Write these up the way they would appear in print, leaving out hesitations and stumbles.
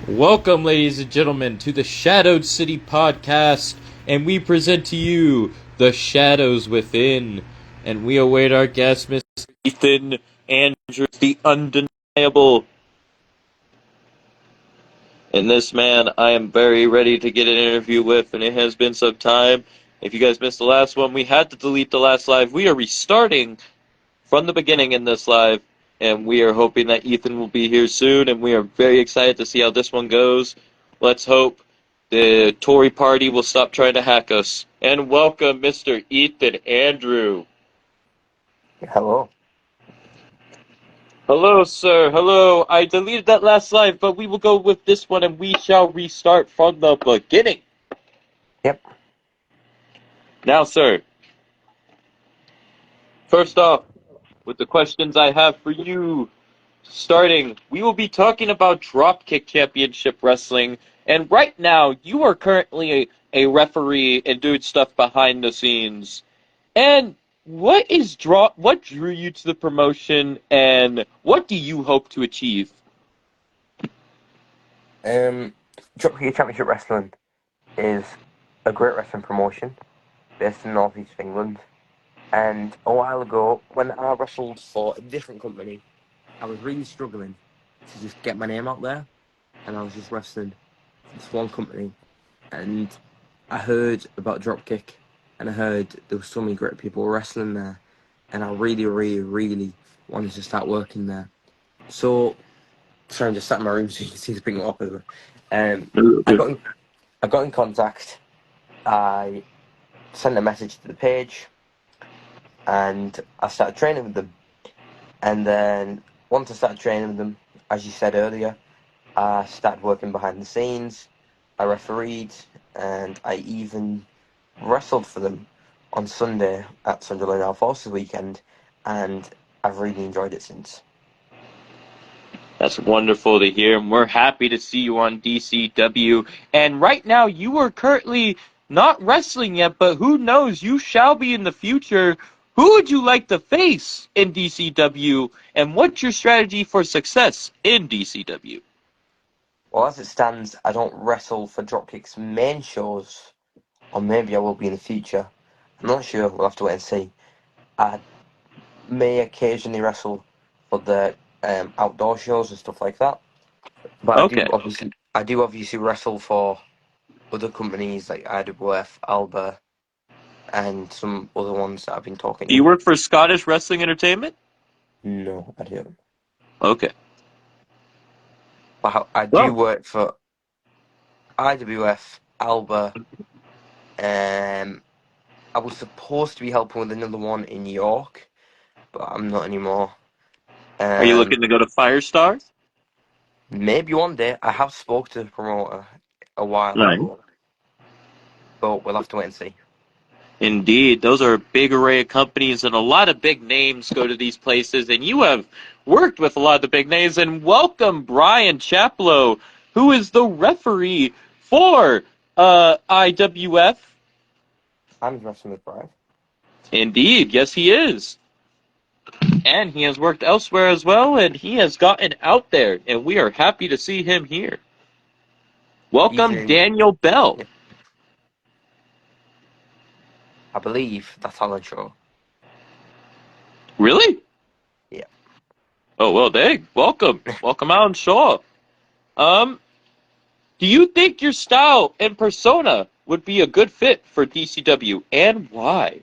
Welcome, ladies and gentlemen, to the Shadowed City podcast, and we present to you the Shadows Within. And we await our guest, Mr. Ethan Andrews, the undeniable. And this man, I am very ready to get an interview with, and it has been some time. If you guys missed the last one, we had to delete the last live. We are restarting from the beginning in this live, and we are hoping that Ethan will be here soon, and we are very excited to see how this one goes. Let's hope the Tory party will stop trying to hack us. And welcome, Mr. Ethan Andrew. Hello. Hello, sir. Hello. I deleted that last live, but we will go with this one, and we shall restart from the beginning. Yep. Now, sir, first off, with the questions I have for you, starting, we will be talking about Dropkick Championship Wrestling, and right now, you are currently a referee and doing stuff behind the scenes. And what drew you to the promotion, and what do you hope to achieve? Dropkick Championship Wrestling is a great wrestling promotion based in the northeast of England. And a while ago, when I wrestled for a different company, I was really struggling to just get my name out there. And I was just wrestling for this one company. And I heard about Dropkick, and I heard there were so many great people wrestling there. And I really, really, really wanted to start working there. So, sorry, I'm just sat in my room so you can see the big up over. I got in contact. I sent a message to the page, and I started training with them. And then once I started training with them, as you said earlier, I started working behind the scenes. I refereed, and I even wrestled for them on Sunday at Sunderland Armed Forces weekend, and I've really enjoyed it since. That's wonderful to hear, and we're happy to see you on DCW. And right now, you are currently not wrestling yet, but who knows, you shall be in the future. Who would you like to face in DCW, and what's your strategy for success in DCW? Well, as it stands, I don't wrestle for Dropkick's main shows, or maybe I will be in the future. I'm not sure. We'll have to wait and see. I may occasionally wrestle for the outdoor shows and stuff like that, but Okay. I do obviously wrestle for other companies like IWF, Alba, and some other ones that I've been talking Do you to. work for Scottish Wrestling Entertainment? No, I don't. Okay. But I do Well, work for IWF, Alba. I was supposed to be helping with another one in York, but I'm not anymore. are you looking to go to Firestar? Maybe one day. I have spoke to the promoter a while Right. ago, but we'll have to wait and see. Indeed, those are a big array of companies, and a lot of big names go to these places, and you have worked with a lot of the big names. And welcome Brian Chaplow, who is the referee for IWF. I'm wrestling with Brian. Indeed, yes he is. And he has worked elsewhere as well, and he has gotten out there, and we are happy to see him here. Welcome Daniel Bell. Yeah, I believe that's Alan Shaw. Really? Yeah. Oh, well, dang. Welcome. Welcome Alan Shaw. Do you think your style and persona would be a good fit for DCW, and why?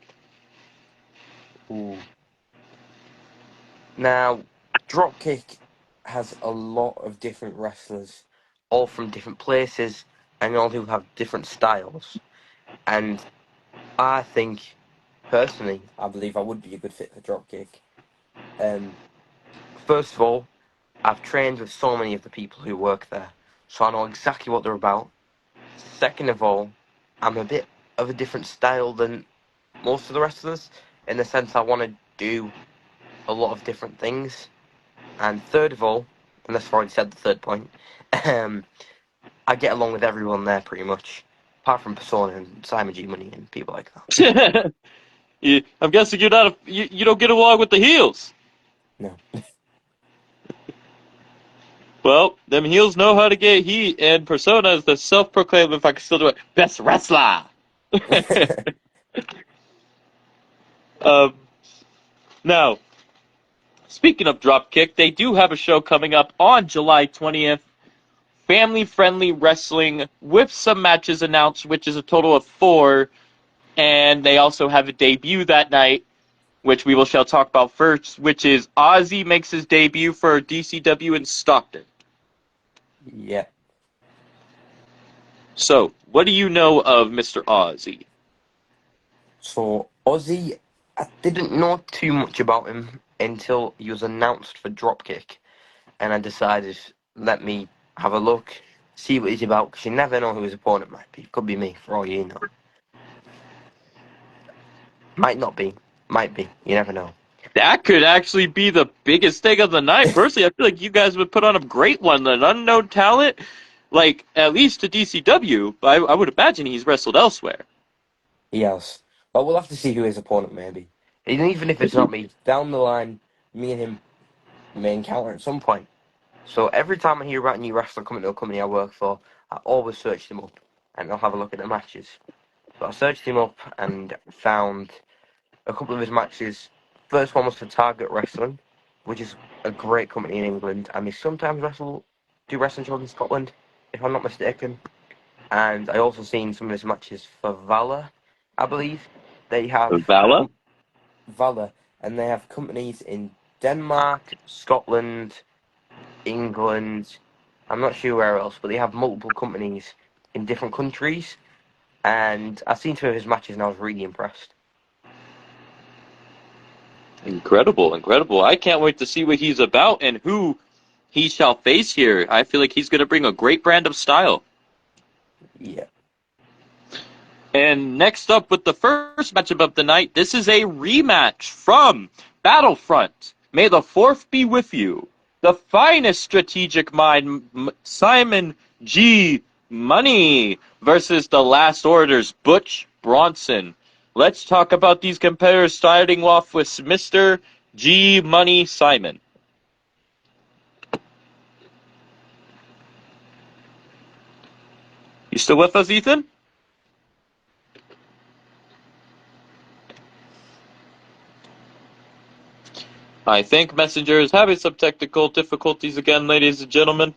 Ooh. Now, Dropkick has a lot of different wrestlers, all from different places, and all who have different styles. And I think, personally, I believe I would be a good fit for Dropkick. First of all, I've trained with so many of the people who work there, so I know exactly what they're about. Second of all, I'm a bit of a different style than most of the wrestlers, in the sense I want to do a lot of different things. And third of all, unless I've already said the third point, I get along with everyone there pretty much, apart from Persona and Simon G Money and people like that. I'm guessing you don't get along with the heels. No. Well, them heels know how to get heat, and Persona is the self-proclaimed, if I can still do it, best wrestler. um, Now, speaking of Dropkick, they do have a show coming up on July 20th. Family-friendly wrestling with some matches announced, which is a total of 4. And they also have a debut that night, which we shall talk about first, which is Ozzy makes his debut for DCW in Stockton. Yeah. So, what do you know of Mr. Ozzy? So Ozzy, I didn't know too much about him until he was announced for Dropkick, and I decided let me have a look, see what he's about, because you never know who his opponent might be. Could be me, for all you know. Might not be. Might be. You never know. That could actually be the biggest thing of the night. Personally, I feel like you guys would put on a great one. An unknown talent, like at least to DCW, but I would imagine he's wrestled elsewhere. He has. But we'll have to see who his opponent may be. And even if it's not me, down the line, me and him may encounter at some point. So every time I hear about a new wrestler coming to a company I work for, I always search them up and I'll have a look at the matches. So I searched him up and found a couple of his matches. First one was for Target Wrestling, which is a great company in England, and they sometimes do wrestling shows in Scotland, if I'm not mistaken. And I also seen some of his matches for Valor, I believe. They have Vala? Valor, and they have companies in Denmark, Scotland, England. I'm not sure where else, but they have multiple companies in different countries. And I've seen two of his matches, and I was really impressed. Incredible, incredible. I can't wait to see what he's about and who he shall face here. I feel like he's going to bring a great brand of style. Yeah. And next up with the first matchup of the night, this is a rematch from Battlefront. May the fourth be with you. The finest strategic mind, Simon G. Money versus the Last Order's Butch Bronson. Let's talk about these competitors, starting off with Mr. G. Money Simon. You still with us, Ethan? I think Messenger is having some technical difficulties again, ladies and gentlemen.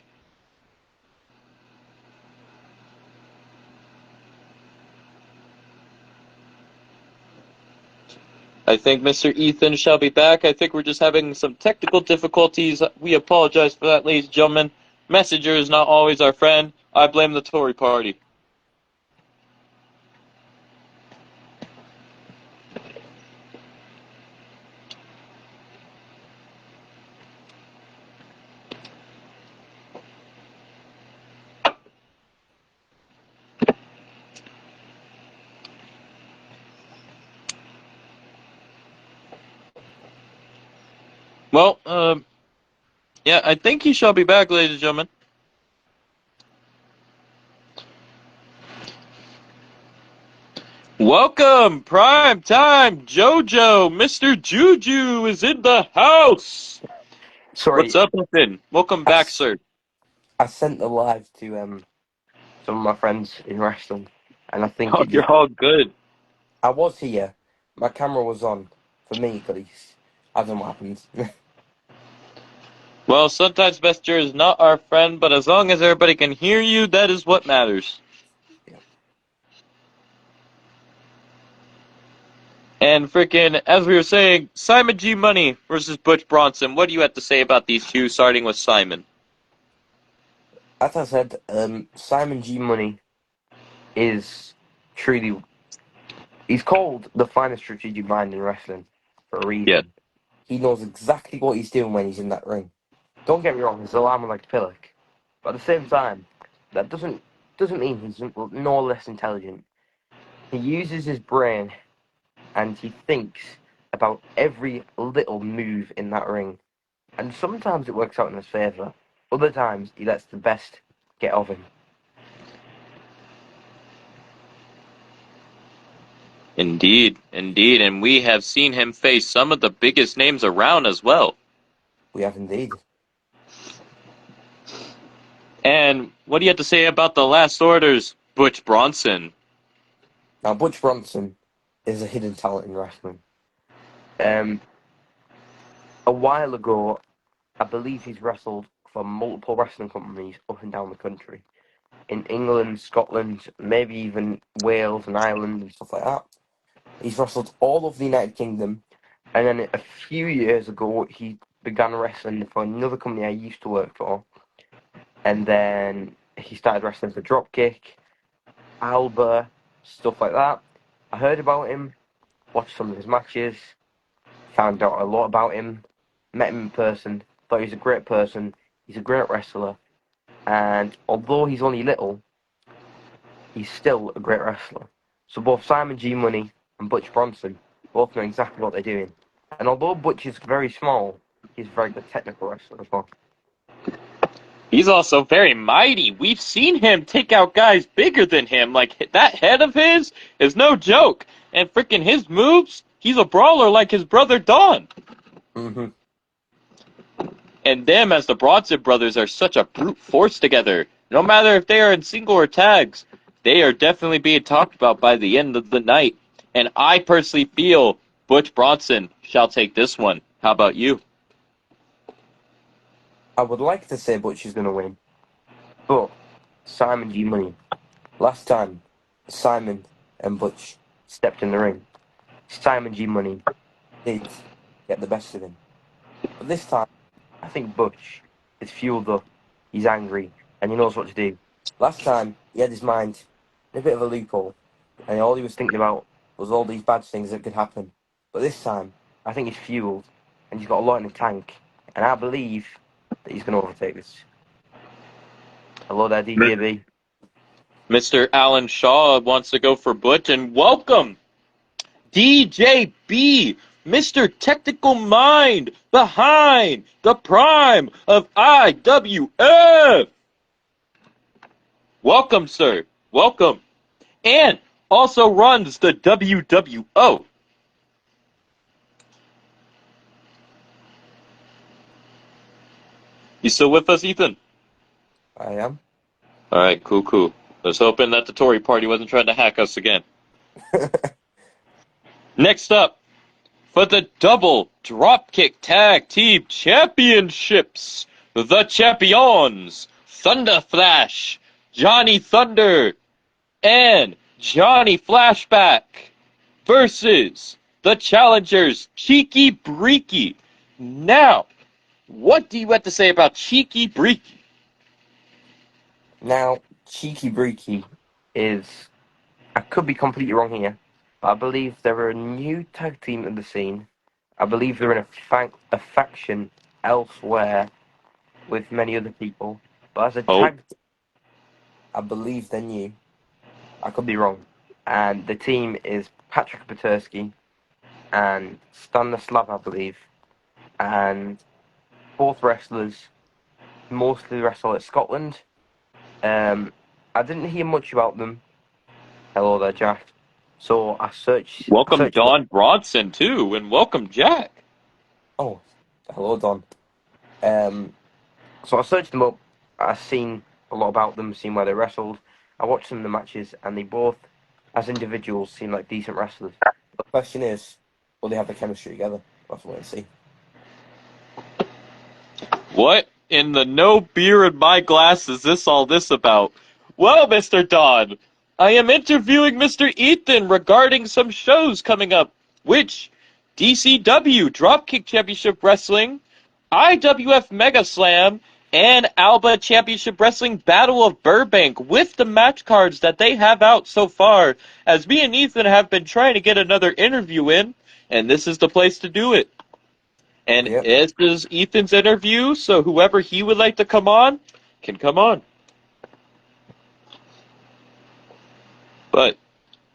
I think Mr. Ethan shall be back. I think we're just having some technical difficulties. We apologize for that, ladies and gentlemen. Messenger is not always our friend. I blame the Tory party. Well, yeah, I think he shall be back, ladies and gentlemen. Welcome, prime time, JoJo. Mr. Juju is in the house. What's Sorry, up, Ethan? Welcome I, back, s- sir. I sent the live to some of my friends in wrestling, and I think Oh, it just. you're all good. I was here, my camera was on, for me at least. I don't know what happens. Well, sometimes Messenger is not our friend, but as long as everybody can hear you, that is what matters. Yeah. And freaking, as we were saying, Simon G. Money versus Butch Bronson. What do you have to say about these two, starting with Simon? As I said, Simon G. Money is truly. He's called the finest strategic mind in wrestling for a Yeah. reason. He knows exactly what he's doing when he's in that ring. Don't get me wrong, he's a llama like Pillock, but at the same time, that doesn't mean he's no less intelligent. He uses his brain and he thinks about every little move in that ring. And sometimes it works out in his favour. Other times he lets the best get of him. Indeed, indeed, and we have seen him face some of the biggest names around as well. We have indeed. And what do you have to say about the last orders, Butch Bronson? Now, Butch Bronson is a hidden talent in wrestling. Um, a while ago, I believe he's wrestled for multiple wrestling companies up and down the country. In England, Scotland, maybe even Wales and Ireland and stuff like that. He's wrestled all of the United Kingdom, and then a few years ago, he began wrestling for another company I used to work for, and then he started wrestling for Dropkick, Alba, stuff like that. I heard about him, watched some of his matches, found out a lot about him, met him in person, thought he was a great person, he's a great wrestler, and although he's only little, he's still a great wrestler. So both Simon G. Money and Butch Bronson both know exactly what they're doing. And although Butch is very small, he's a very good technical wrestler as well. He's also very mighty. We've seen him take out guys bigger than him. Like, that head of his is no joke. And freaking his moves, he's a brawler like his brother Don. Mm-hmm. And them, as the Bronson brothers, are such a brute force together. No matter if they are in single or tags, they are definitely being talked about by the end of the night. And I personally feel Butch Bronson shall take this one. How about you? I would like to say Butch is going to win, but Simon G. Money. Last time Simon and Butch stepped in the ring, Simon G. Money did get the best of him. But this time, I think Butch is fueled up, he's angry, and he knows what to do. Last time, he had his mind in a bit of a loophole, and all he was thinking about was all these bad things that could happen. But this time, I think he's fueled, and he's got a lot in the tank, and I believe that he's going to overtake this. Hello there, DJB. Mr. Alan Shaw wants to go for Butch, and welcome, DJB, Mr. Technical Mind behind the prime of IWF. Welcome, sir. Welcome. And also runs the WWO. You still with us, Ethan? I am. All right, cool. Let's hoping that the Tory party wasn't trying to hack us again. Next up, for the double dropkick tag team championships, the champions, Thunder Flash, Johnny Thunder, and Johnny Flashback versus the challengers, Cheeky Breeky. Now, what do you have to say about Cheeky Breeky? Now, Cheeky Breeky is, I could be completely wrong here, but I believe they're a new tag team in the scene. I believe they're in a faction elsewhere with many other people. But as a tag, I believe they're new. I could be wrong. And the team is Patrick Petersky and Stanislav, I believe. And both wrestlers mostly wrestle at Scotland. I didn't hear much about them. Hello there, Jack. So I searched. Welcome Don Bronson too, and welcome Jack. Oh, hello Don. So I searched them up. I've seen a lot about them, seen where they wrestled. I watched some of the matches, and they both, as individuals, seem like decent wrestlers. The question is, will they have the chemistry together? That's what I see. What in the no beer in my glass is all this about? Well, Mr. Don, I am interviewing Mr. Ethan regarding some shows coming up, which DCW Dropkick Championship Wrestling, IWF Mega Slam, and Alba Championship Wrestling Battle of Burbank with the match cards that they have out so far, as me and Ethan have been trying to get another interview in, and this is the place to do it. And This is Ethan's interview, so whoever he would like to come on can come on. But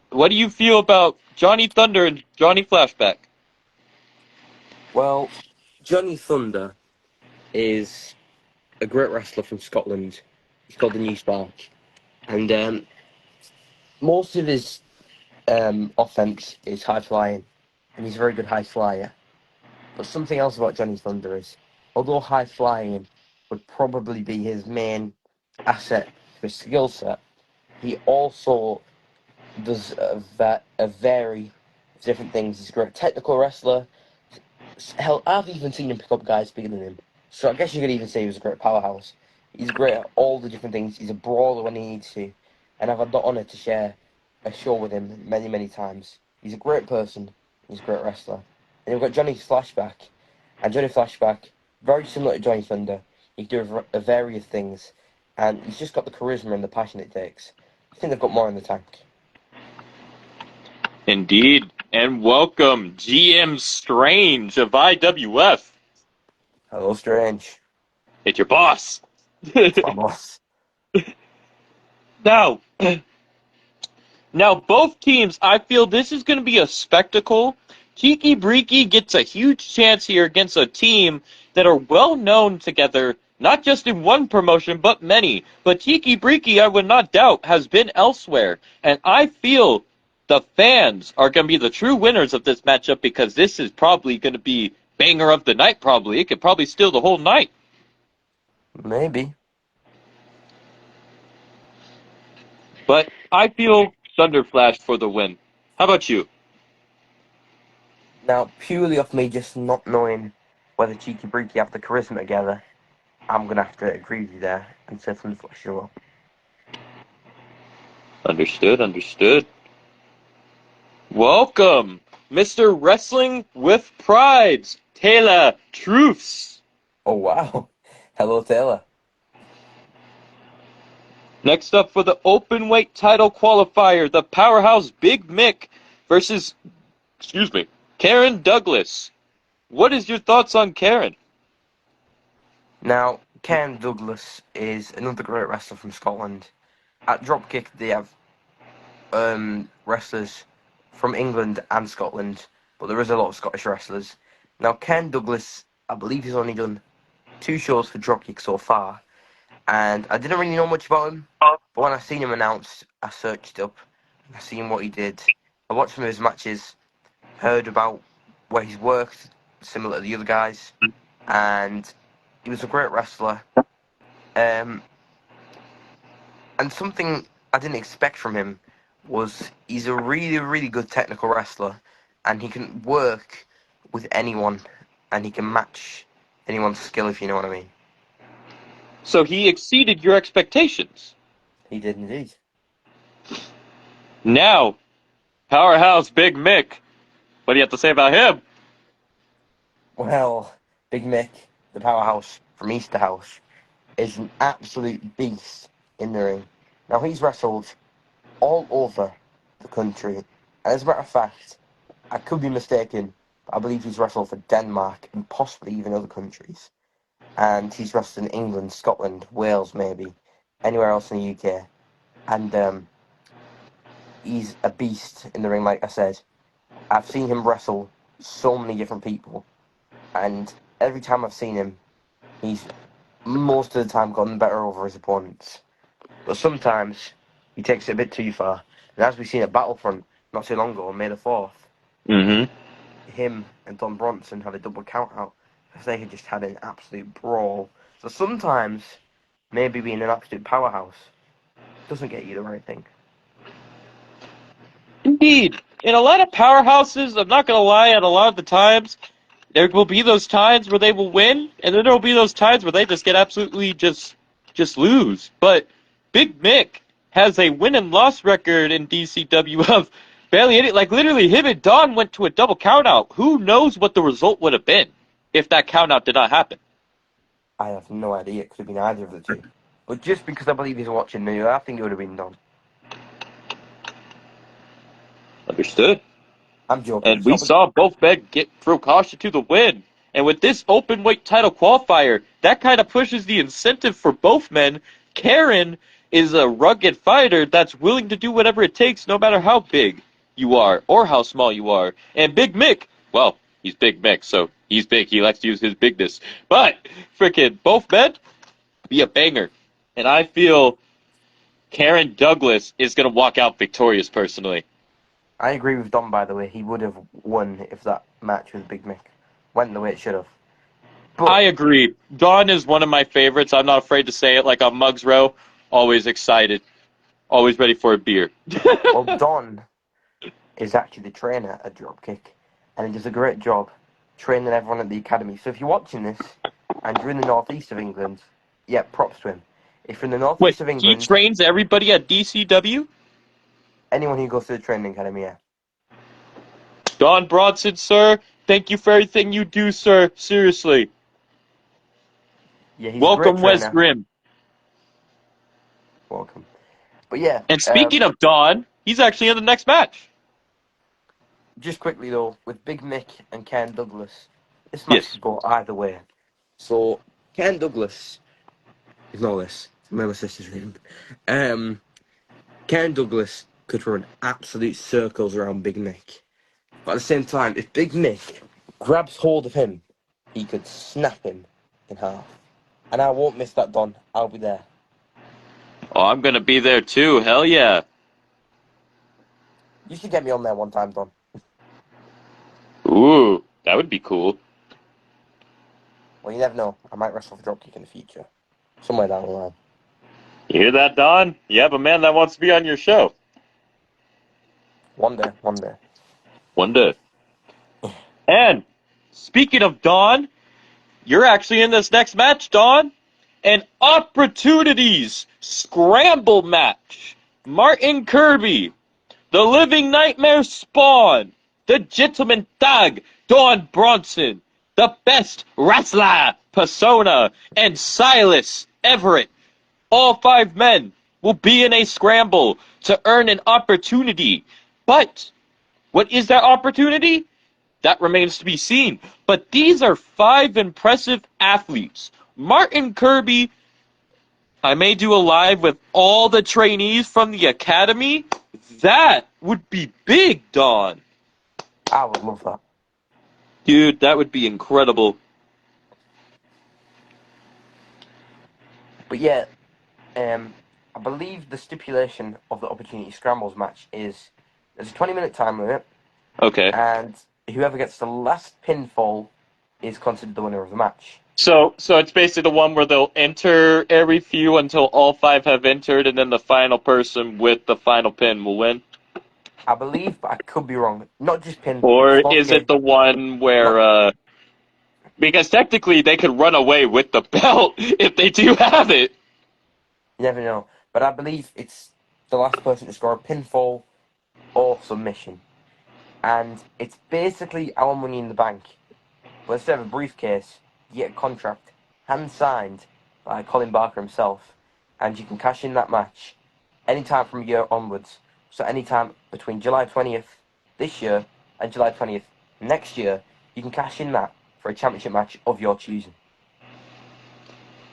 what do you feel about Johnny Thunder and Johnny Flashback? Well, Johnny Thunder is a great wrestler from Scotland. He's called the New Spark. And most of his offense is high flying, and he's a very good high flyer. But something else about Johnny Thunder is, although high flying would probably be his main asset to his skill set, he also does a vary of different things. He's a great technical wrestler. Hell, I've even seen him pick up guys bigger than him. So I guess you could even say he was a great powerhouse. He's great at all the different things. He's a brawler when he needs to. And I've had the honour to share a show with him many, many times. He's a great person. He's a great wrestler. And we've got Johnny Flashback. And Johnny Flashback, very similar to Johnny Thunder. He can do a variety of things. And he's just got the charisma and the passion it takes. I think they've got more in the tank. Indeed. And welcome, GM Strange of IWF. Hello, Strange. It's your boss. It's my boss. Now, now, both teams, I feel this is going to be a spectacle. Tiki Briki gets a huge chance here against a team that are well known together, not just in one promotion, but many. But Tiki Briki, I would not doubt, has been elsewhere. And I feel the fans are going to be the true winners of this matchup because this is probably going to be banger of the night, probably. It could probably steal the whole night. Maybe. But I feel Thunder Flash for the win. How about you? Now, purely off me just not knowing whether Cheeky Breaky have the charisma together, I'm going to have to agree with you there and say Thunder Flash as well. Understood, understood. Welcome, Mr. Wrestling with Prides, Taylor Truths. Oh, wow. Hello, Taylor. Next up for the open weight title qualifier, the powerhouse Big Mick versus, Karen Douglas. What is your thoughts on Karen? Now, Ken Douglas is another great wrestler from Scotland. At Dropkick, they have wrestlers from England and Scotland, but there is a lot of Scottish wrestlers. Now, Ken Douglas, I believe he's only done 2 shows for Dropkick so far, and I didn't really know much about him, but when I seen him announced, I searched up, I seen what he did. I watched some of his matches, heard about where he's worked, similar to the other guys, and he was a great wrestler. And something I didn't expect from him was he's a really, really good technical wrestler, and he can work with anyone, and he can match anyone's skill, if you know what I mean. So he exceeded your expectations. He did indeed. Now, powerhouse Big Mick. What do you have to say about him? Well, Big Mick, the powerhouse from Easterhouse, is an absolute beast in the ring. Now, he's wrestled all over the country, and as a matter of fact, I could be mistaken, but I believe he's wrestled for Denmark and possibly even other countries. And he's wrestled in England, Scotland, Wales, maybe, anywhere else in the UK. And he's a beast in the ring, like I said. I've seen him wrestle so many different people, and every time I've seen him, he's most of the time gotten better over his opponents. But sometimes he takes it a bit too far. And as we've seen at Battlefront not too long ago, on May the 4th, him and Don Bronson had a double count out because they had just had an absolute brawl. So sometimes, maybe being an absolute powerhouse doesn't get you the right thing. Indeed. In a lot of powerhouses, I'm not going to lie, at a lot of the times, there will be those times where they will win, and then there will be those times where they just get absolutely just lose. But Big Mick has a win and loss record in DCW of barely any. Like, literally, him and Don went to a double countout. Who knows what the result would have been if that countout did not happen? I have no idea. It could have been either of the two. But just because I believe he's watching me, I think it would have been Don. Understood. I'm joking. And we saw both men get Fukashi to the win. And with this open weight title qualifier, that kind of pushes the incentive for both men. Karen is a rugged fighter that's willing to do whatever it takes, no matter how big you are or how small you are. And Big Mick, well, he's Big Mick, so he's big. He likes to use his bigness. But frickin' both men be a banger. And I feel Karen Douglas is going to walk out victorious personally. I agree with Don, by the way. He would have won if that match with Big Mick went the way it should have. But I agree. Don is one of my favorites. I'm not afraid to say it, like on Muggs Row. Always excited. Always ready for a beer. Well, Don is actually the trainer at Dropkick, and he does a great job training everyone at the academy. So if you're watching this and you're in the northeast of England, yeah, props to him. If you're in the Wait, northeast of he England, trains everybody at DCW? anyone who goes to the training academy, yeah. Don Bronson, sir, thank you for everything you do, sir. Seriously. Yeah, he's a great Welcome, Wes trainer. Grimm. Welcome. But yeah, And speaking of Don, he's actually in the next match. just quickly though, with Big Mick and Ken Douglas, this match Yes. could go either way. So Ken Douglas is not this. My sister's name. Ken Douglas could run absolute circles around Big Mick. But at the same time, if Big Mick grabs hold of him, he could snap him in half. And I won't miss that, Don. I'll be there. Oh, I'm gonna be there too. Hell yeah. You should get me on there one time, Don. Ooh, that would be cool. Well, you never know. I might wrestle for Dropkick in the future. Somewhere down the line. You hear that, Don? You have a man that wants to be on your show. One day, one day. One day. And speaking of Don, you're actually in this next match, Don. An opportunities scramble match. Martin Kirby, the Living Nightmare Spawn, the Gentleman Thug, Don Bronson, the best wrestler persona, and Silas Everett. All 5 men will be in a scramble to earn an opportunity. But what is that opportunity? That remains to be seen. But these are 5 impressive athletes. Martin Kirby, I may do a live with all the trainees from the academy. That would be big, Don. I would love that. Dude, that would be incredible. But yeah, I believe the stipulation of the Opportunity Scrambles match is there's a 20-minute time limit, Okay. and whoever gets the last pinfall is considered the winner of the match. So it's basically the one where they'll enter every few until all 5 have entered, and then the final person with the final pin will win? I believe, but I could be wrong. Not just pin, Or small is scale. it the one Not, where, because technically they could run away with the belt if they do have it. you never know. But I believe it's the last person to score a pinfall or submission. And it's basically our Money in the Bank. But instead of a briefcase, you get a contract hand signed by Colin Barker himself, and you can cash in that match anytime from a year onwards. So anytime between July 20th this year and July 20th next year, you can cash in that for a championship match of your choosing.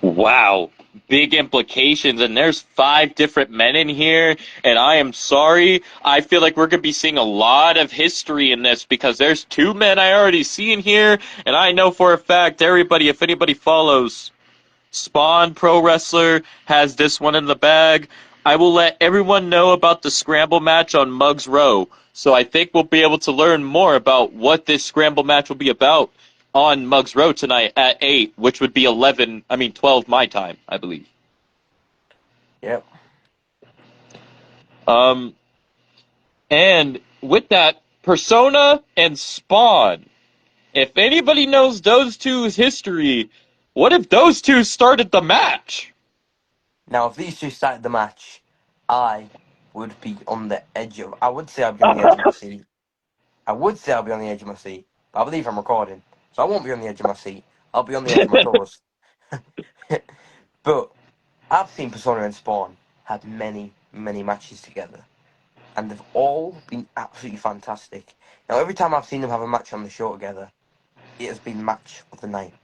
Wow, big implications, and there's 5 different men in here, and I am sorry, I feel like we're going to be seeing a lot of history in this, because there's 2 men I already see in here, and I know for a fact, everybody, if anybody follows Spawn Pro Wrestler, has this one in the bag. I will let everyone know about the scramble match on Muggs Row, so I think we'll be able to learn more about what this scramble match will be about on Muggs Row tonight at 8, which would be 12 my time, I believe. Yep. And with that, Persona and Spawn. If anybody knows those two's history, what if those 2 started the match? Now, if these two started the match, I would be on the edge of. I would say I'd be on the edge of my seat. I would say I'll be on the edge of my seat, but I believe I'm recording, so I won't be on the edge of my seat. I'll be on the edge of my toes. But I've seen Persona and Spawn have many, many matches together, and they've all been absolutely fantastic. Now, every time I've seen them have a match on the show together, it has been match of the night,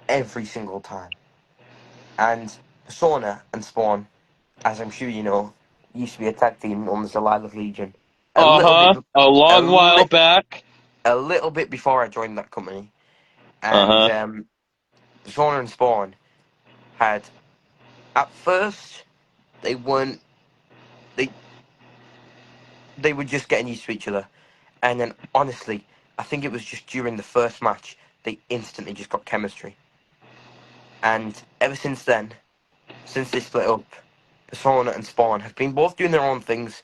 every single time. And Persona and Spawn, as I'm sure you know, used to be a tag team known as the Lilac Legion. A little bit, A a, long while li- back. a little bit before I joined that company, and Uh-huh. Persona and Spawn had at first they weren't they they were just getting used to each other, and then honestly, I think it was just during the first match they instantly just got chemistry, and ever since then, since they split up, Persona and Spawn have been both doing their own things.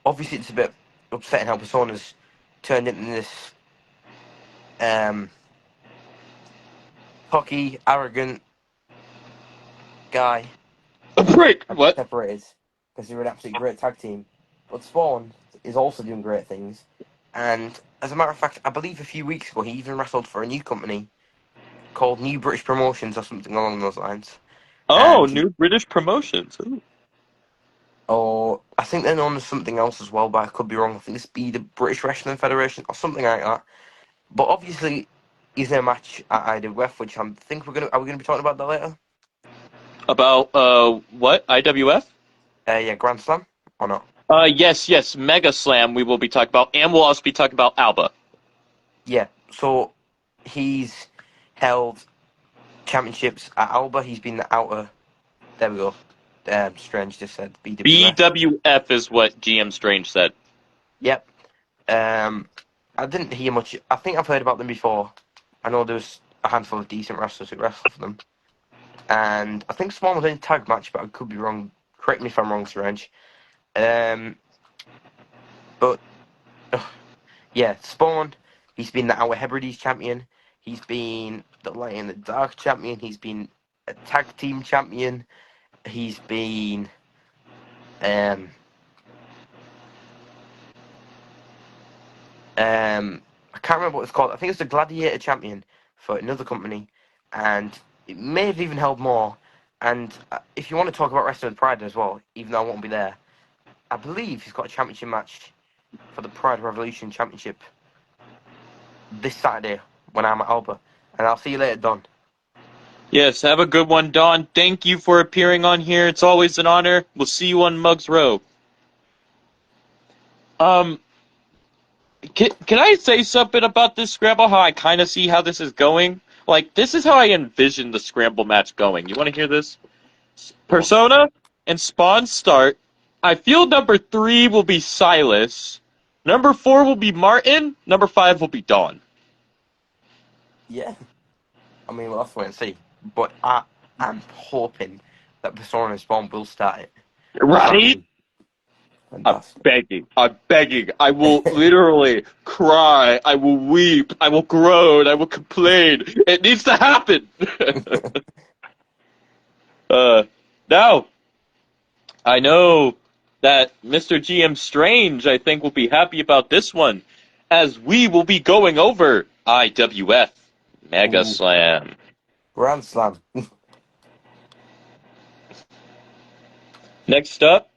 Obviously, it's a bit upsetting how Persona's turned into this um, cocky, arrogant guy A break. and What? separated because they're an absolutely great tag team. But Spawn is also doing great things. And as a matter of fact, I believe a few weeks ago he even wrestled for a new company called New British Promotions or something along those lines. Oh, And he, new British promotions. Ooh. or I think they're known as something else as well, but I could be wrong. I think it's be the British Wrestling Federation or something like that. But obviously, he's in a match at IWF, which I think are we gonna be talking about that later? About what? IWF? Yeah, Grand Slam or not? Yes, Mega Slam. We will be talking about, and we'll also be talking about Alba. Yeah. So he's held championships at Alba. He's been the outer. There we go. Strange just said BWF. BWF is what GM Strange said. Yep. I didn't hear much. I think I've heard about them before. I know there's a handful of decent wrestlers who wrestle for them, and I think Swan was in a tag match, but I could be wrong. Correct me if I'm wrong, Strange. But yeah, Spawn. He's been the Our Hebrides champion. He's been the Light in the Dark champion. He's been a tag team champion. He's been um I can't remember what it's called. I think it's the Gladiator champion for another company, and it may have even held more. And if you want to talk about Wrestling with Pride as well, even though I won't be there, I believe he's got a championship match for the Pride Revolution Championship this Saturday when I'm at Alba. And I'll see you later, Don. Yes, have a good one, Don. Thank you for appearing on here. It's always an honor. We'll see you on Mugs Row. Um, can I say something about this scramble? How I kind of see how this is going? Like, this is how I envision the scramble match going. You want to hear this? Go on. Persona and Spawn start. I feel number 3 will be Silas. Number 4 will be Martin. Number 5 will be Dawn. Yeah. I mean, we'll have to wait and see. But I'm hoping that Persona and Spawn will start it. That would Right? be fantastic. I'm begging. I will literally cry. I will weep. I will groan. I will complain. It needs to happen. uh, now, I know that Mr. GM Strange, I think, will be happy about this one, as we will be going over IWF Mega Ooh, Slam. Grand Slam. Next up,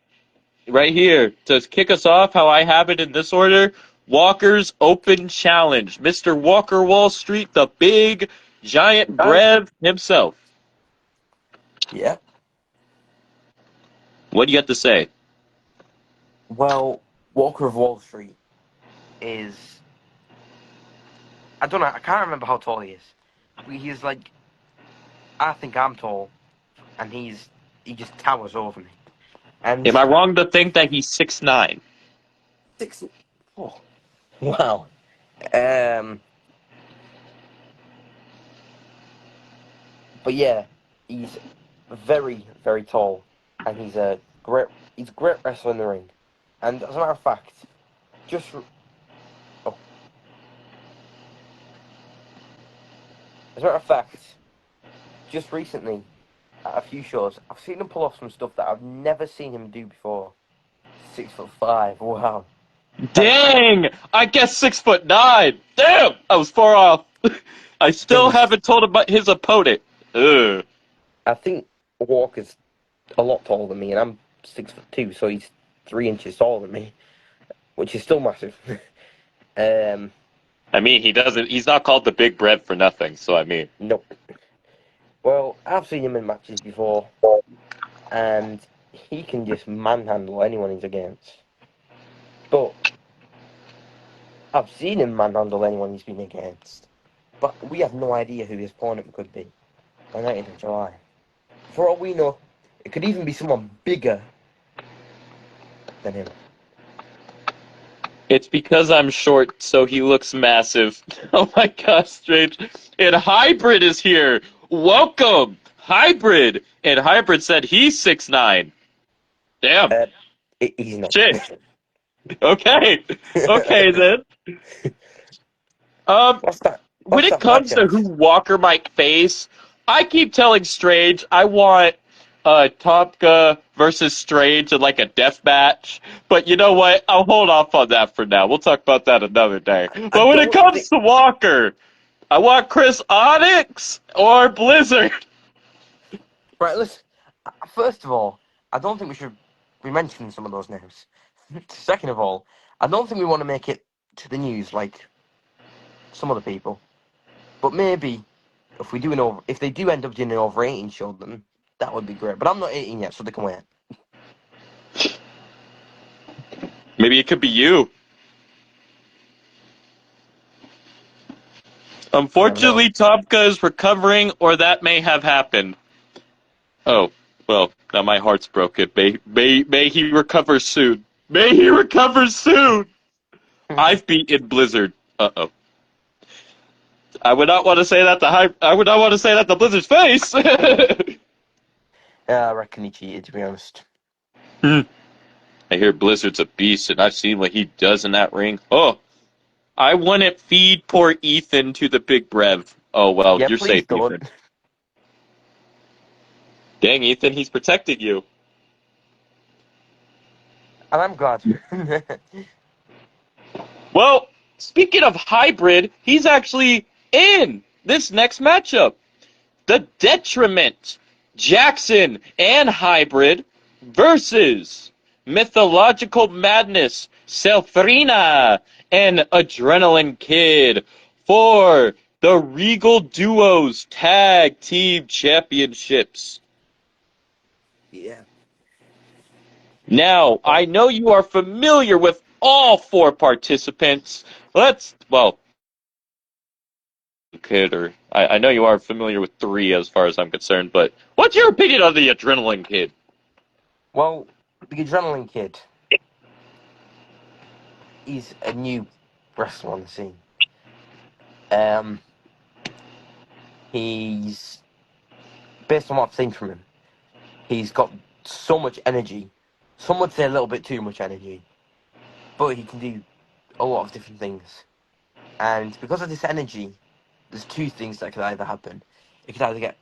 right here, to kick us off, how I have it in this order, Walker's Open Challenge. Mr. Walker Wall Street, the big, giant Brev himself. Yeah. What do you have to say? Well, Walker of Wall Street is. I don't know. I can't remember how tall he is. He's like. I think I'm tall, and he just towers over me. And Am I wrong to think that he's 6'9"? 6. Oh, wow. But yeah, he's very, very tall, and he's a great wrestler in the ring. And as a matter of fact, just oh, as a matter of fact, just recently at a few shows, I've seen him pull off some stuff that I've never seen him do before. 6'5". Wow. Dang! I guess 6'9". Damn! I was far off. I still Things haven't told about his opponent. Ugh. I think Walker's a lot taller than me, and I'm 6'2", so he's 3 inches taller than me, which is still massive. I mean, he's not called the Big Bread for nothing, so I mean. Nope. Well, I've seen him in matches before, and he can just manhandle anyone he's against. But I've seen him manhandle anyone he's been against. But we have no idea who his opponent could be on 19th of July. For all we know, it could even be someone bigger than him. It's because I'm short, so he looks massive. Oh my gosh, Strange. And Hybrid is here. Welcome, Hybrid. And Hybrid said he's 6'9". Damn. He's not. Shit. Okay. Okay then. Um, What's that? when What's it that comes to matchup? who Walker might face, I keep telling Strange I want Tomka versus Strange in like a death match. But you know what? I'll hold off on that for now. We'll talk about that another day. I But when it don't comes think. to Walker, I want Chris Onyx or Blizzard. Right, listen. First of all, I don't think we should be mentioning some of those names. Second of all, I don't think we want to make it to the news like some other people. But maybe if they do end up doing an over 18 show, then that would be great. But I'm not 18 yet, so they can wait. Maybe it could be you. You never know. Unfortunately, Tomka is recovering, or that may have happened. Oh, well, now my heart's broken. May he recover soon. May he recover soon! I've beaten Blizzard. Uh-oh. I would not want to say that I would not want to say that to Blizzard's face! Yeah, I reckon he cheated, to be honest. I hear Blizzard's a beast, and I've seen what he does in that ring. Oh, I wouldn't feed poor Ethan to the big brev. Oh, well, Yeah, you're please safe, don't. Ethan. Dang, Ethan, he's protecting you. And I'm glad. Well, speaking of hybrid, he's actually in this next matchup. The Detriment, Jackson and Hybrid versus Mythological Madness, Selfrina and Adrenaline Kid for the Regal Duos Tag Team Championships. Yeah. Now, Oh, I know you are familiar with all four participants. Well, Kid, or I know you are familiar with three as far as I'm concerned, but what's your opinion on the Adrenaline Kid? well, the Adrenaline Kid, he's a new wrestler on the scene. Um, he's, based on what I've seen from him, he's got so much energy. Some would say a little bit too much energy, but he can do a lot of different things. And because of this energy, there's two things that could either happen. It could either get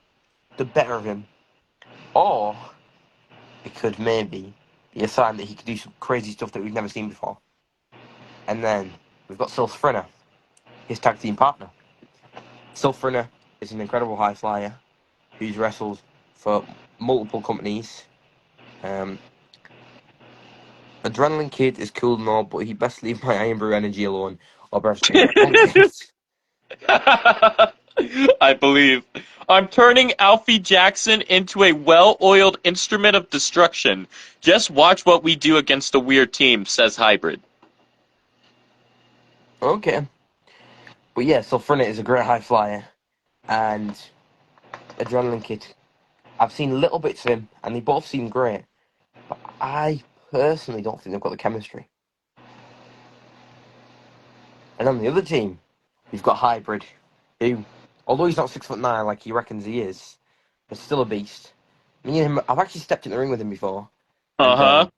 the better of him, or it could maybe be a sign that he could do some crazy stuff that we've never seen before. And then we've got Sulfrina, his tag team partner. Sulfrina is an incredible high flyer who's wrestled for multiple companies. Um, Adrenaline Kid is cool and all, but he best leave my Iron Brew energy alone, or else gonna get pumped. I believe. I'm turning Alfie Jackson into a well-oiled instrument of destruction. Just watch what we do against a weird team, says Hybrid. Okay. But yeah, Sulfrina is a great high flyer, and Adrenaline Kid. I've seen little bits of him, and they both seem great. But I personally don't think they've got the chemistry. And on the other team, we've got Hybrid, who, although he's not 6'9" like he reckons he is still a beast. Me and him, I've actually stepped in the ring with him before, and Uh-huh.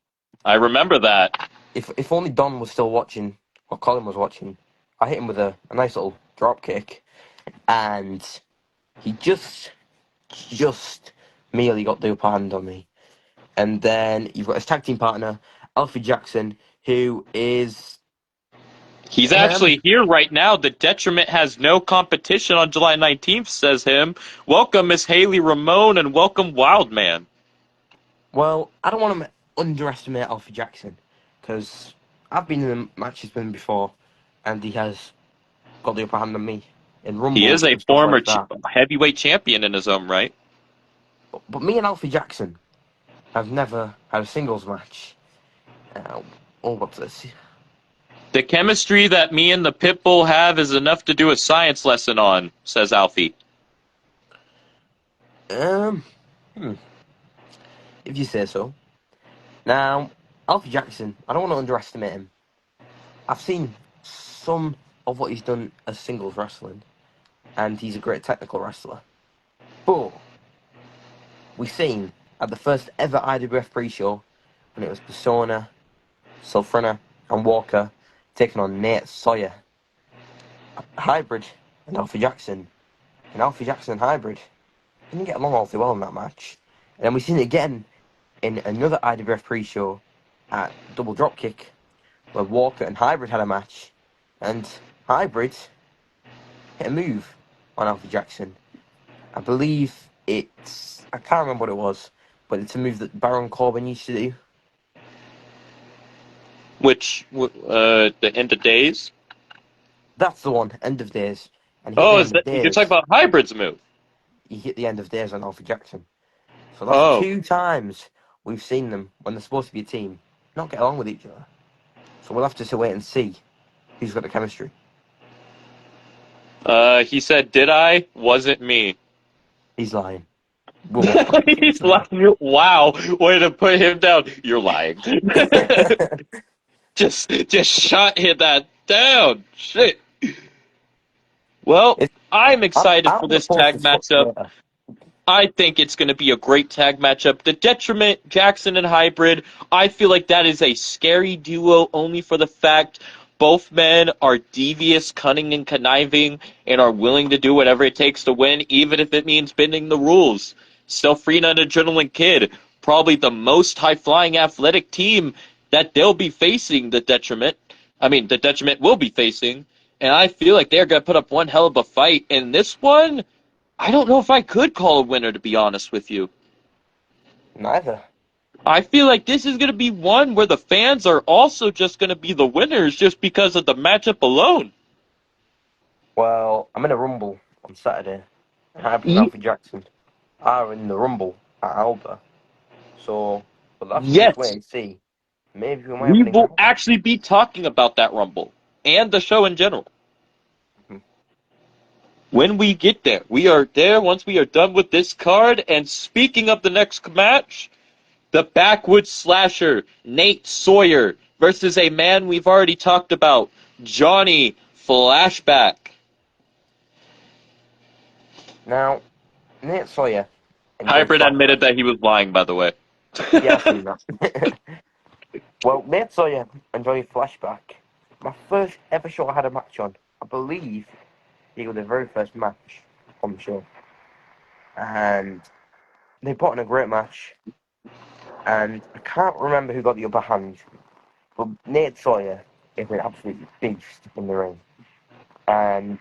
I remember that. if only Don was still watching, or Colin was watching, I hit him with a nice little drop kick, and he just merely got the upper hand on me. And then you've got his tag team partner, Alfie Jackson, who is He's um actually here right now. The Detriment has no competition on July 19th, says him. Welcome, Miss Haley Ramone, and welcome, Wildman. well, I don't want to underestimate Alfie Jackson because I've been in matches with him before, and he has got the upper hand on me in He is rumbles a and stuff former like that. heavyweight champion in his own right. But me and Alfie Jackson have never had a singles match. What's this? The chemistry that me and the Pitbull have is enough to do a science lesson on, says Alfie. Um, hmm, if you say so. Now, Alfie Jackson, I don't want to underestimate him. I've seen some of what he's done as singles wrestling, and he's a great technical wrestler. But we've seen at the first ever IWF pre-show and it was Persona, Sulfrina, and Walker taking on Nate Sawyer, Hybrid, and Alfie Jackson. And Alfie Jackson and Hybrid didn't get along all too well in that match. And then we've seen it again in another IWF pre-show at Double Dropkick, where Walker and Hybrid had a match, and Hybrid hit a move on Alfie Jackson. I believe I can't remember what it was, but it's a move that Baron Corbin used to do. The End of Days? That's the one, End of Days. And he hit Oh, the is End of that you're talking Days. about Hybrid's move? He hit the End of Days on Alfie Jackson. So that's Oh, 2 times we've seen them, when they're supposed to be a team, not get along with each other. So we'll have to wait and see who's got the chemistry. he said, "Did I? Wasn't me." He's lying. We'll watch back and see He's what's lying. lying. Wow, way to put him down. You're lying. just shot hit that down. Shit. Well, It's, I'm excited for I'll this look forward to tag this much matchup. later. I think it's going to be a great tag matchup. The Detriment, Jackson and Hybrid, I feel like that is a scary duo only for the fact both men are devious, cunning, and conniving and are willing to do whatever it takes to win, even if it means bending the rules. Selfrina and Adrenaline Kid, probably the most high-flying athletic team that they'll be facing, the Detriment. The Detriment will be facing. And I feel like they're going to put up one hell of a fight. And this one, I don't know if I could call a winner, to be honest with you. Neither. I feel like this is going to be one where the fans are also just going to be the winners just because of the matchup alone. Well, I'm in a Rumble on Saturday, and Hybrid and Ye- Alfie Jackson are in the Rumble at Alba. So we'll have to just wait yes, and see. Maybe we might have we an will encounter. actually be talking about that Rumble and the show in general. Hmm. When we get there, we are there once we are done with this card. And speaking of the next match, the backwoods slasher, Nate Sawyer, versus a man we've already talked about, Johnny Flashback. Now, Nate Sawyer and Johnny Hybrid Flashback. admitted that he was lying, by the way. Yeah, I've seen that. Well, Nate Sawyer and Johnny Flashback. My first ever show I had a match on. I believe he was the very first match on the show. And they put on a great match. And I can't remember who got the upper hand. But Nate Sawyer is an absolute beast in the ring. And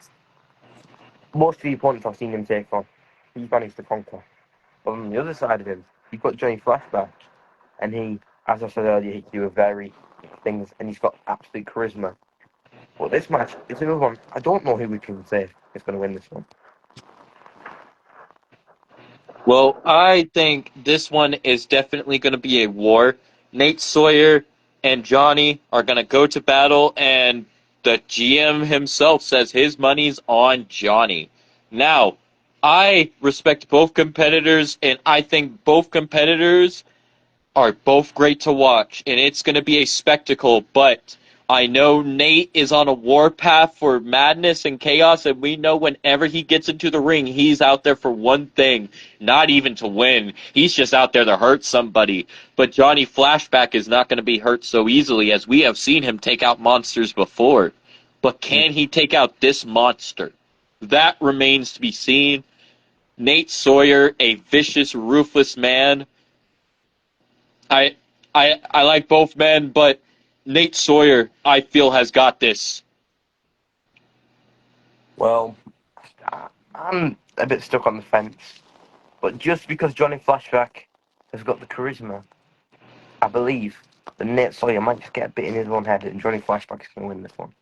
most of the opponents I've seen him take on, he's managed to conquer. But on the other side of him, you've got Johnny Flashback. And he, as I said earlier, he can do very things. And he's got absolute charisma. But this match, it's another one. I don't know who we can say is going to win this one. Well, I think this one is definitely going to be a war. Nate Sawyer and Johnny are going to go to battle, and the GM himself says his money's on Johnny. Now, I respect both competitors, and I think both competitors are both great to watch, and it's going to be a spectacle, but I know Nate is on a warpath for madness and chaos, and we know whenever he gets into the ring, he's out there for one thing, not even to win. He's just out there to hurt somebody. But Johnny Flashback is not going to be hurt so easily, as we have seen him take out monsters before. But can he take out this monster? That remains to be seen. Nate Sawyer, a vicious, ruthless man. I I like both men, but Nate Sawyer, I feel, has got this. Well, I'm a bit stuck on the fence. But just because Johnny Flashback has got the charisma, I believe that Nate Sawyer might just get a bit in his own head and Johnny Flashback is going to win this one.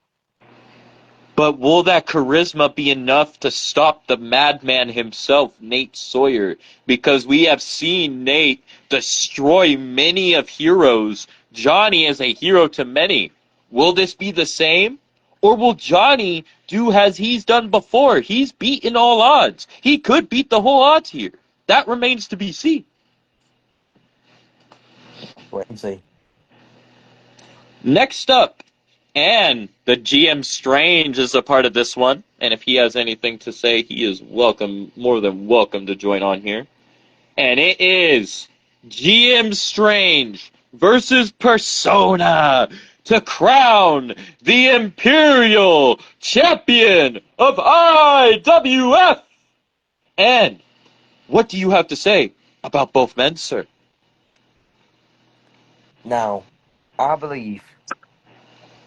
But will that charisma be enough to stop the madman himself, Nate Sawyer? Because we have seen Nate destroy many of heroes. Johnny is a hero to many. Will this be the same? Or will Johnny do as he's done before? He's beaten all odds. He could beat the whole odds here. That remains to be seen. Wait and see. Next up, and the GM Strange is a part of this one. And if he has anything to say, he is welcome, more than welcome to join on here. And it is GM Strange versus Persona to crown the Imperial Champion of IWF. And what do you have to say about both men, sir? Now, I believe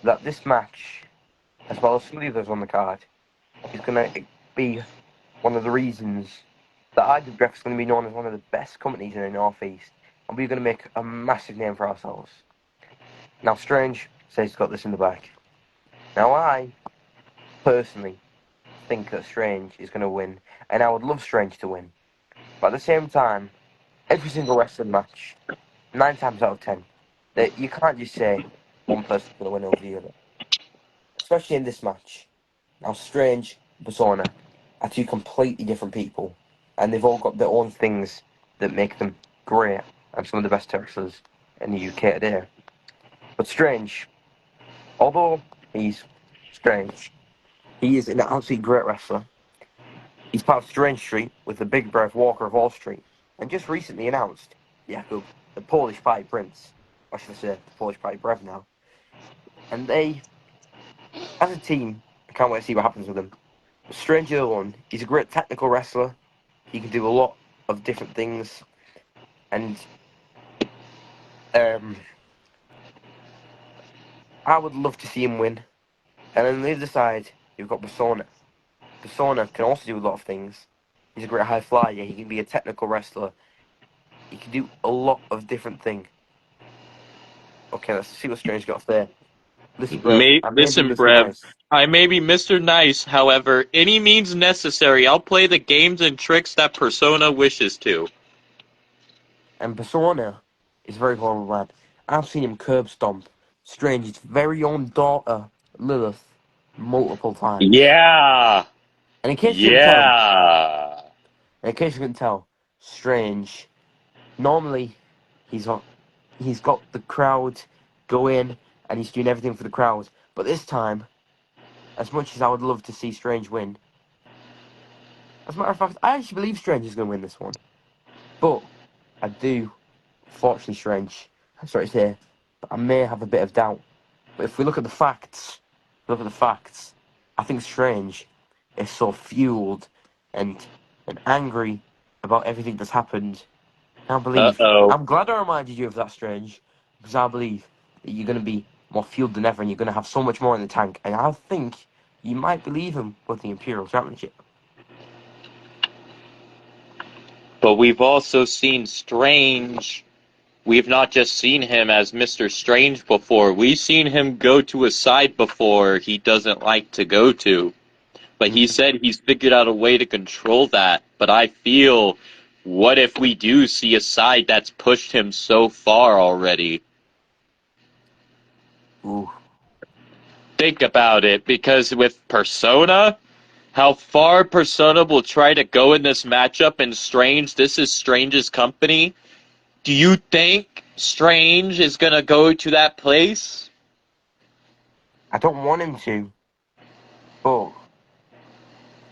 that this match, as well as some of the others on the card, is going to be one of the reasons that IWF is going to be known as one of the best companies in the Northeast, and we're going to make a massive name for ourselves. Now, Strange says he's got this in the bag. Now, I personally think that Strange is going to win, and I would love Strange to win. But at the same time, every single wrestling match, 9 times out of 10, that you can't just say one person's going to win over the other. Especially in this match. Now, Strange and Persona are two completely different people, and they've all got their own things that make them great and some of the best wrestlers in the UK today. But Strange, although he's Strange, he is an absolutely great wrestler. He's part of Strange Street with the Big Brave Walker of Wall Street, and just recently announced Jakub, the Polish Party Prince, or should I say, the Polish Party Brev now. And they, as a team, I can't wait to see what happens with them. But Strange the other one, he's a great technical wrestler. He can do a lot of different things, and I would love to see him win. And on the other side, you've got Persona. Persona can also do a lot of things. He's a great high flyer. He can be a technical wrestler. He can do a lot of different things. Okay, let's see what Strange got there. Listen, Brev, I may be Listen, Mr. Brev, Nice. I may be Mr. Nice, however, any means necessary, I'll play the games and tricks that Persona wishes to. And Persona is a very horrible man. I've seen him curb stomp Strange's very own daughter, Lilith, multiple times. Yeah, And in case you can tell, yeah. Strange, normally he's got the crowd go in and he's doing everything for the crowd. But this time, as much as I would love to see Strange win, as a matter of fact, I actually believe Strange is going to win this one. But I do, fortunately, Strange, I'm sorry to say, but I may have a bit of doubt. But if we look at the facts, I think Strange is so fueled and angry about everything that's happened. I believe. Uh-oh. I'm glad I reminded you of that, Strange, because I believe that you're going to be more fueled than ever, and you're going to have so much more in the tank. And I think you might believe him with the Imperial Championship. But we've also seen Strange. We've not just seen him as Mr. Strange before. We've seen him go to a side before he doesn't like to go to. But he said he's figured out a way to control that. But I feel, what if we do see a side that's pushed him so far already? Ooh. Think about it, because with Persona, how far Persona will try to go in this matchup, and Strange, this is Strange's company. Do you think Strange is going to go to that place? I don't want him to, but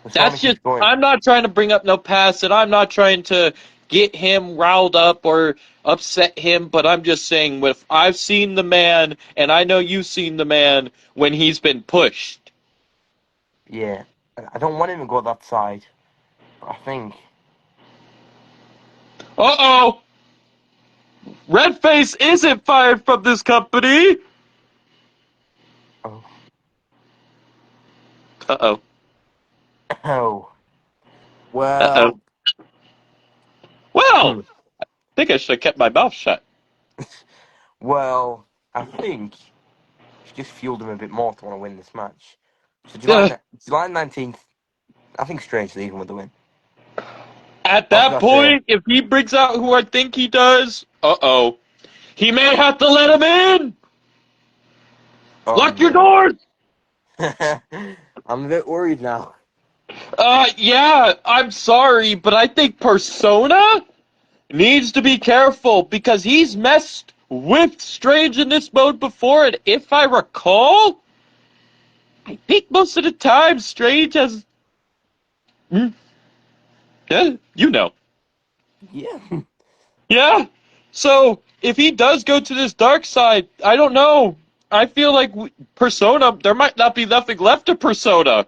as long That's as he's just, going, I'm not trying to bring up no past, and I'm not trying to get him riled up or upset him, but I'm just saying, if I've seen the man, and I know you've seen the man, when he's been pushed. yeah, I don't want him to go that side. But I think, Uh-oh! Redface isn't fired from this company! oh, Uh-oh. oh, Uh-oh. well, Well, I think I should have kept my mouth shut. well, I think she just fueled him a bit more to want to win this match. So Ugh. July 19th, I think Strange leaving with the win. At What should that I say? point, if he brings out who I think he does, uh-oh. He may have to let him in! Oh Lock your no. doors! I'm a bit worried now. Yeah, I'm sorry, but I think Persona needs to be careful because he's messed with Strange in this mode before, and if I recall, I think most of the time Strange has. Hmm, yeah, you know. Yeah. Yeah, so if he does go to this dark side, I don't know. I feel like Persona, there might not be nothing left of Persona.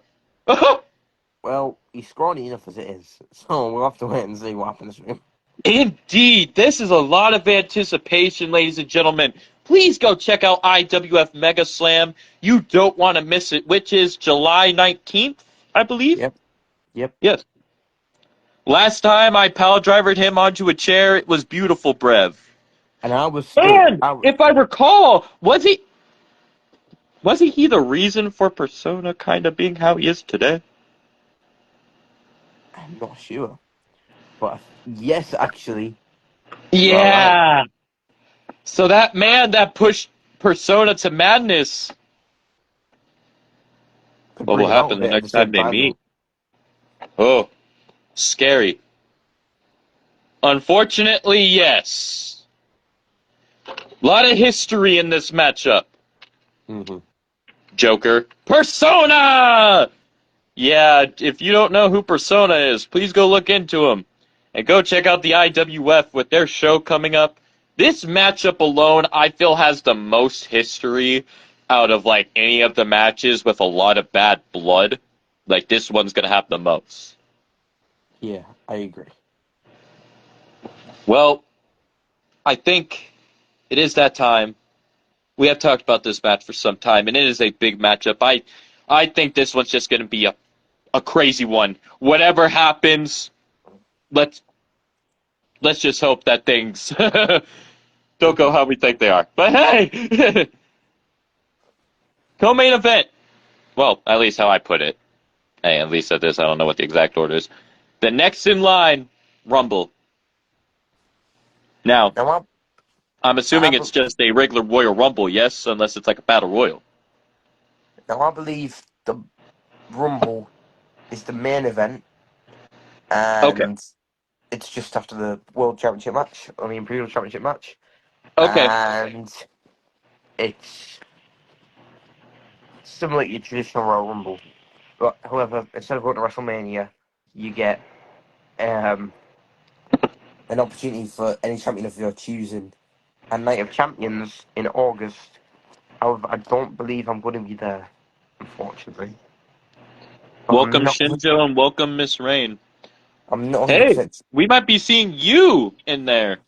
Well, he's scrawny enough as it is, so we'll have to wait and see what happens to him. Indeed, this is a lot of anticipation, ladies and gentlemen. Please go check out IWF Mega Slam. You don't want to miss it, which is July 19th, I believe. Yep, yep. Yes. Last time I power drivered him onto a chair, it was beautiful, Brev. And I was still, And if I recall, wasn't he the reason for Persona kind of being how he is today? I'm not sure, but yes, actually, you are right. Yeah. So that man that pushed Persona to madness, Could what bring will him out happen of the it at the next time same they time, meet? though. Oh, scary. Unfortunately, yes. A lot of history in this matchup. Mm-hmm. Joker. Persona! Yeah, if you don't know who Persona is, please go look into him. And go check out the IWF with their show coming up. This matchup alone, I feel, has the most history out of, like, any of the matches with a lot of bad blood. Like, this one's gonna have the most. Yeah, I agree. Well, I think it is that time. We have talked about this match for some time, and it is a big matchup. I think this one's just gonna be a crazy one. Whatever happens, let's let's just hope that things don't go how we think they are. But hey, co-main event. Well, at least how I put it. Hey, at least at this, I don't know what the exact order is. The next in line, Rumble. Now, Now, I'm I, I, assuming be- it's just a regular Royal Rumble, yes, unless it's like a Battle Royal. now I believe the Rumble is the main event, Okay. and it's just after the World Championship match, or the Imperial Championship match, Okay. and it's similar to your traditional Royal Rumble. But however, instead of going to WrestleMania, you get um, an opportunity for any champion of your choosing a Night of Champions in August. However, I don't believe I'm going to be there, unfortunately. But Welcome Shinjo and welcome Miss Rain. I'm not Hey, 100%. we might be seeing you in there.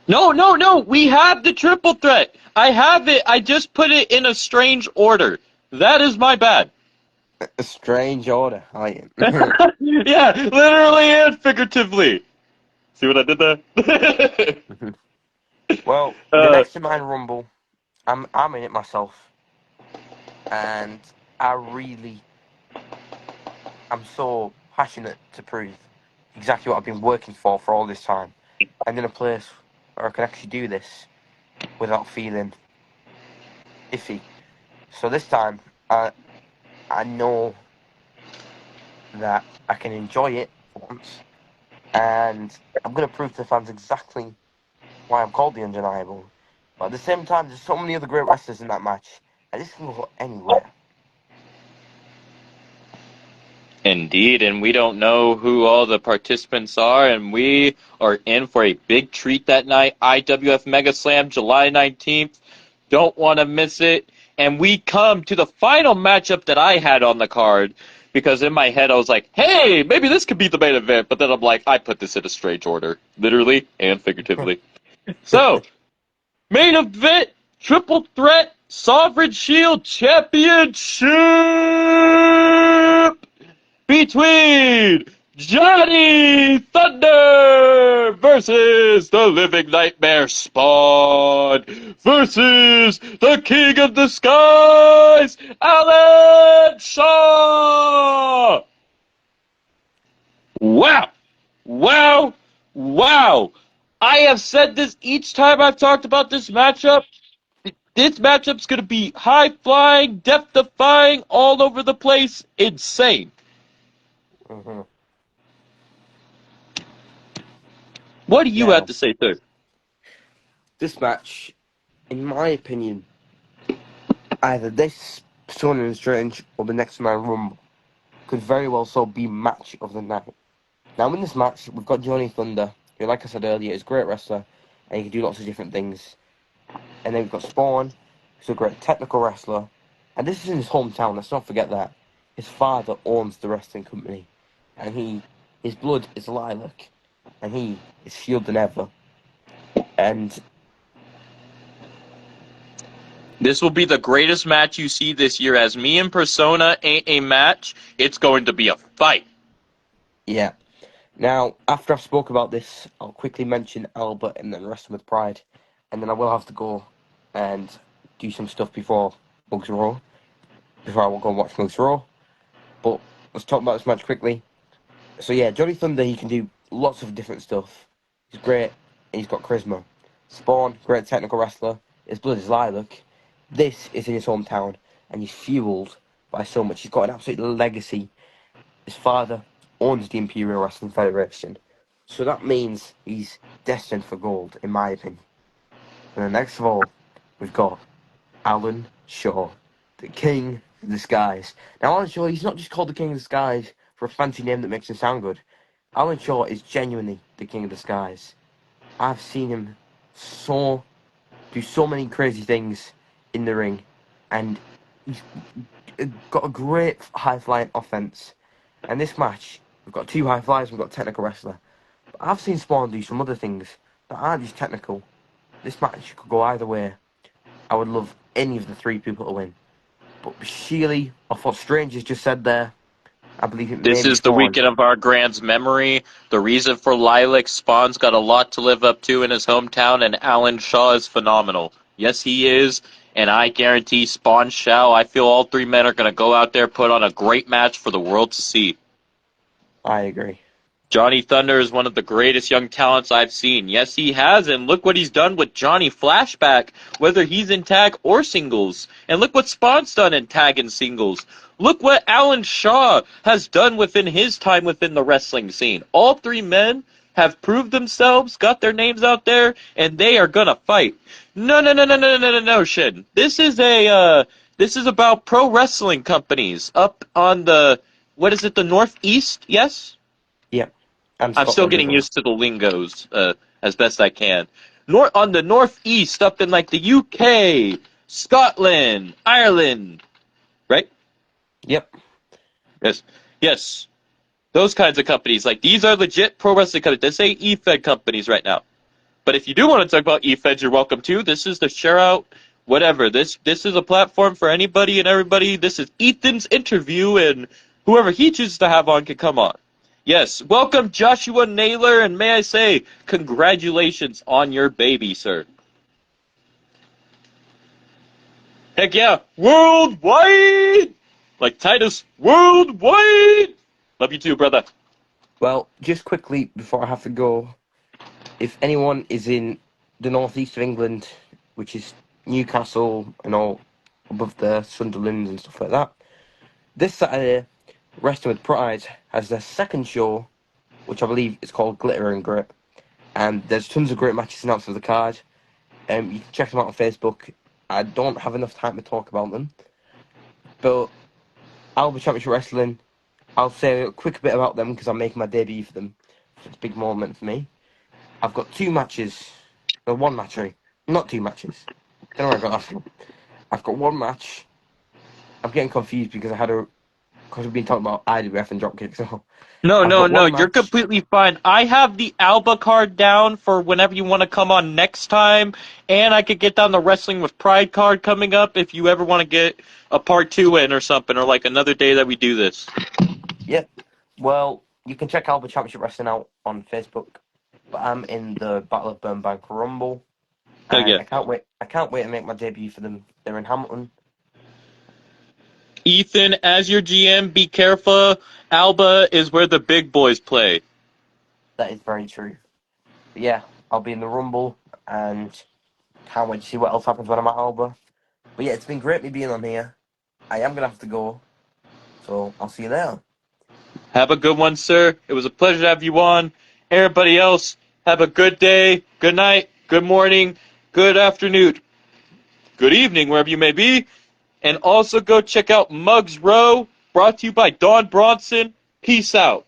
No, no, no. We have the triple threat. I have it. I just put it in a strange order. That is my bad. A strange order, I Yeah, literally and figuratively. See what I did there? Well, the uh, next in mine Rumble, I'm in it myself, and I'm so passionate to prove exactly what I've been working for all this time. I'm in a place where I can actually do this without feeling iffy. So this time, I know that I can enjoy it for once, and I'm going to prove to the fans exactly why I'm called the Undeniable. But at the same time, there's so many other great wrestlers in that match, and this can go anywhere. Indeed, and we don't know who all the participants are, and we are in for a big treat that night. IWF Mega Slam, July 19th. Don't want to miss it. And we come to the final matchup that I had on the card, because in my head I was like, hey, maybe this could be the main event, but then I'm like, I put this in a strange order, literally and figuratively. So, main event, triple threat, Sovereign Shield Championship between Johnny Thunder versus the Living Nightmare Spawn versus the King of the Skies, Alan Shaw. Wow. Wow. Wow. I have said this each time I've talked about this matchup. This matchup's going to be high flying, death defying, all over the place, insane. hmm What do you have Now, to say, sir? this match, in my opinion, either this Persona and Strange or the next man Rumble could very well so be match of the night. Now, in this match, we've got Johnny Thunder, who, like I said earlier, is a great wrestler, and he can do lots of different things. And then we've got Spawn, who's a great technical wrestler, and this is in his hometown. Let's not forget that his father owns the wrestling company, and his blood is lilac, and he is fueled than ever. And This will be the greatest match you see this year. As me and Persona ain't a match, it's going to be a fight. yeah. Now, after I've spoke about this, I'll quickly mention Albert and then Wrestling with Pride, and then I will have to go and do some stuff before Mugs Raw, before I will go and watch Mugs Raw. But let's talk about this match quickly. So yeah, Johnny Thunder, he can do lots of different stuff. He's great, and he's got charisma. Spawn, great technical wrestler. His blood is lilac. This is in his hometown, and he's fueled by so much. He's got an absolute legacy. His father owns the Imperial Wrestling Federation, so that means he's destined for gold, in my opinion. And then next of all, we've got Alan Shaw, the King of the Skies. Now, Alan Shaw, he's not just called the King of the Skies for a fancy name that makes him sound good. Alan Shaw is genuinely the King of the Skies. I've seen him do so many crazy things in the ring, and he's got a great high-flying offense. And this match, we've got two high flyers, we've got a technical wrestler. But I've seen Spawn do some other things that aren't just technical. This match could go either way. I would love any of the three people to win. But Sheely, off what Strange has just said there, I believe it may This be is the Spawn. weekend of our Grand's memory. The reason for Lilac, Spawn's got a lot to live up to in his hometown, and Alan Shaw is phenomenal. Yes, he is, and I guarantee Spawn shall. I feel all three men are going to go out there, put on a great match for the world to see. I agree. Johnny Thunder is one of the greatest young talents I've seen. Yes, he has, and look what he's done with Johnny Flashback, whether he's in tag or singles. And look what Spawn's done in tag and singles. Look what Alan Shaw has done within his time within the wrestling scene. All three men have proved themselves, got their names out there, and they are gonna fight. No, Shin. This is about pro wrestling companies up on what is it, the Northeast? Yes? Yep. And I'm still Scotland as getting well. used to the lingos as best I can. On the northeast, up in like the UK, Scotland, Ireland, right? Yep. Yes, yes. Those kinds of companies, like these are legit pro wrestling companies. This ain't E-Fed companies right now. But if you do want to talk about E-Feds, you're welcome to. This is the share out, whatever. This is a platform for anybody and everybody. This is Ethan's interview, and whoever he chooses to have on can come on. Yes, welcome Joshua Naylor, and may I say, congratulations on your baby, sir. Heck yeah, worldwide! Like Titus, worldwide! Love you too, brother. Well, just quickly before I have to go, if anyone is in the northeast of England, which is Newcastle and all above the Sunderland and stuff like that, this Saturday, Wrestling with Pride has their second show, which I believe is called Glitter and Grit. And there's tons of great matches announced for the card. You can check them out on Facebook. I don't have enough time to talk about them. But Alba Championship Wrestling, I'll say a quick bit about them because I'm making my debut for them. So it's a big moment for me. I've got two matches. Well, one match, sorry. Not two matches. Don't know where I got that from. I've got one match. I'm getting confused because we've been talking about IWF and Dropkick, so No, I've no, got no, one you're match. completely fine. I have the Alba card down for whenever you want to come on next time, and I could get down the Wrestling with Pride card coming up if you ever want to get a part two in or something, or like another day that we do this. Yep. Well, you can check Alba Championship Wrestling out on Facebook. But I'm in the Battle of Burnbank Rumble. Heck And yeah. I can't wait to make my debut for them. They're in Hamilton. Ethan, as your GM, be careful. Alba is where the big boys play. That is very true. But yeah, I'll be in the Rumble and can't wait to see what else happens when I'm at Alba. But yeah, it's been great me being on here. I am gonna have to go. So I'll see you there. Have a good one, sir. It was a pleasure to have you on. Everybody else, have a good day, good night, good morning, good afternoon, good evening, wherever you may be. And also go check out Muggs Row, brought to you by Don Bronson. Peace out.